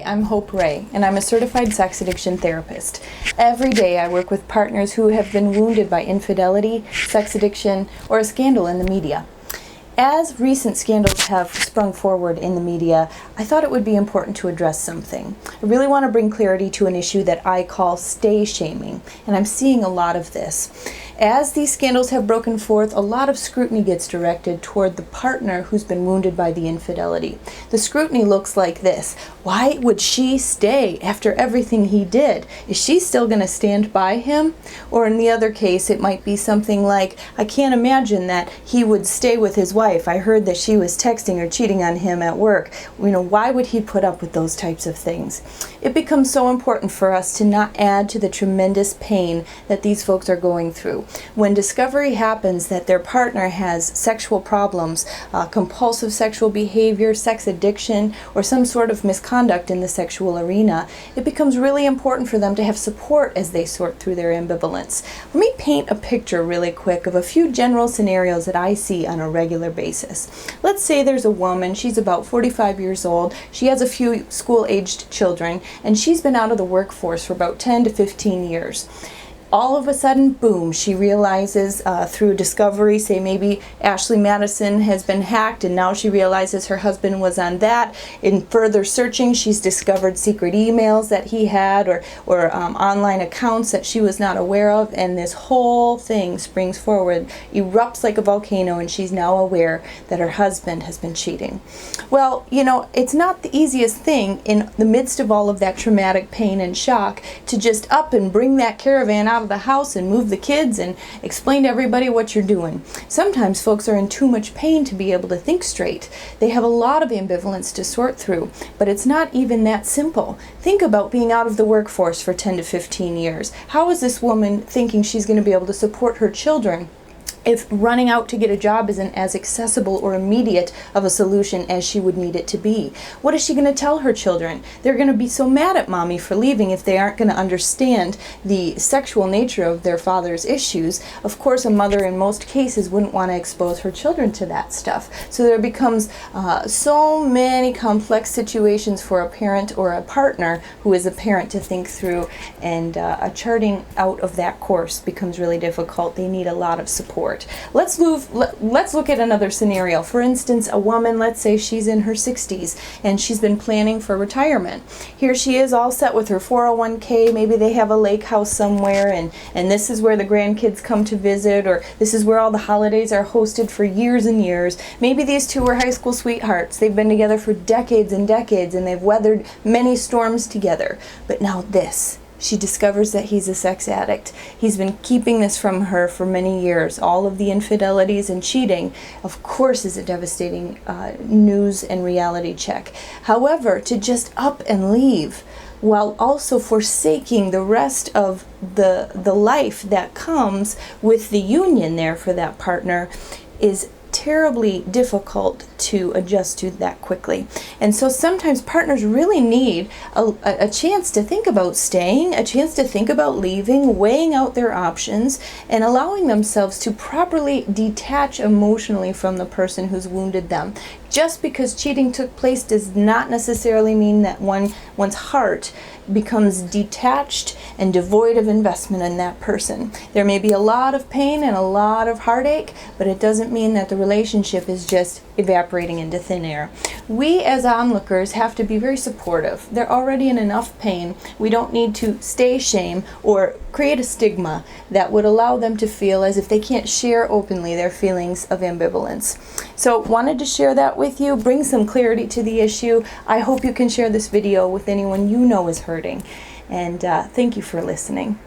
I'm Hope Ray, and I'm a certified sex addiction therapist. Every day I work with partners who have been wounded by infidelity, sex addiction, or a scandal in the media. As recent scandals have sprung forward in the media, I thought it would be important to address something. I really want to bring clarity to an issue that I call stay shaming, and I'm seeing a lot of this. As these scandals have broken forth, a lot of scrutiny gets directed toward the partner who's been wounded by the infidelity. The scrutiny looks like this. Why would she stay after everything he did? Is she still going to stand by him? Or in the other case, it might be something like, I can't imagine that he would stay with his wife. I heard that she was texting or cheating on him at work. Why would he put up with those types of things? It becomes so important for us to not add to the tremendous pain that these folks are going through. When discovery happens that their partner has sexual problems, compulsive sexual behavior, sex addiction, or some sort of misconduct in the sexual arena, it becomes really important for them to have support as they sort through their ambivalence. Let me paint a picture really quick of a few general scenarios that I see on a regular basis. Let's say there's a woman, she's about 45 years old, she has a few school-aged children, and she's been out of the workforce for about 10 to 15 years. All of a sudden, boom, she realizes through discovery, say maybe Ashley Madison has been hacked, and now she realizes her husband was on that. In further searching, she's discovered secret emails that he had or online accounts that she was not aware of, and this whole thing springs forward, erupts like a volcano, and she's now aware that her husband has been cheating. Well, it's not the easiest thing in the midst of all of that traumatic pain and shock to just up and bring that caravan out of the house and move the kids and explain to everybody what you're doing. Sometimes folks are in too much pain to be able to think straight. They have a lot of ambivalence to sort through, but it's not even that simple. Think about being out of the workforce for 10 to 15 years. How is this woman thinking she's going to be able to support her children if running out to get a job isn't as accessible or immediate of a solution as she would need it to be? What is she going to tell her children? They're going to be so mad at mommy for leaving if they aren't going to understand the sexual nature of their father's issues. Of course, a mother in most cases wouldn't want to expose her children to that stuff. So there becomes so many complex situations for a parent or a partner who is a parent to think through, and a charting out of that course becomes really difficult. They need a lot of support. Let's look at another scenario. For instance, a woman, let's say she's in her 60s and she's been planning for retirement. Here she is all set with her 401k. Maybe they have a lake house somewhere, and this is where the grandkids come to visit, or this is where all the holidays are hosted for years and years. Maybe these two were high school sweethearts. They've been together for decades and decades, and they've weathered many storms together. But now she discovers that he's a sex addict. He's been keeping this from her for many years. All of the infidelities and cheating, of course, is a devastating news and reality check. However, to just up and leave while also forsaking the rest of the life that comes with the union there for that partner is terribly difficult to adjust to that quickly. And so sometimes partners really need a chance to think about staying, a chance to think about leaving, weighing out their options, and allowing themselves to properly detach emotionally from the person who's wounded them. Just because cheating took place does not necessarily mean that one's heart becomes detached and devoid of investment in that person. There may be a lot of pain and a lot of heartache, but it doesn't mean that the relationship is just evaporating into thin air. We as onlookers have to be very supportive. They're already in enough pain. We don't need to stay shame or create a stigma that would allow them to feel as if they can't share openly their feelings of ambivalence. So wanted to share that with you, bring some clarity to the issue. I hope you can share this video with anyone you know is hurting. And thank you for listening.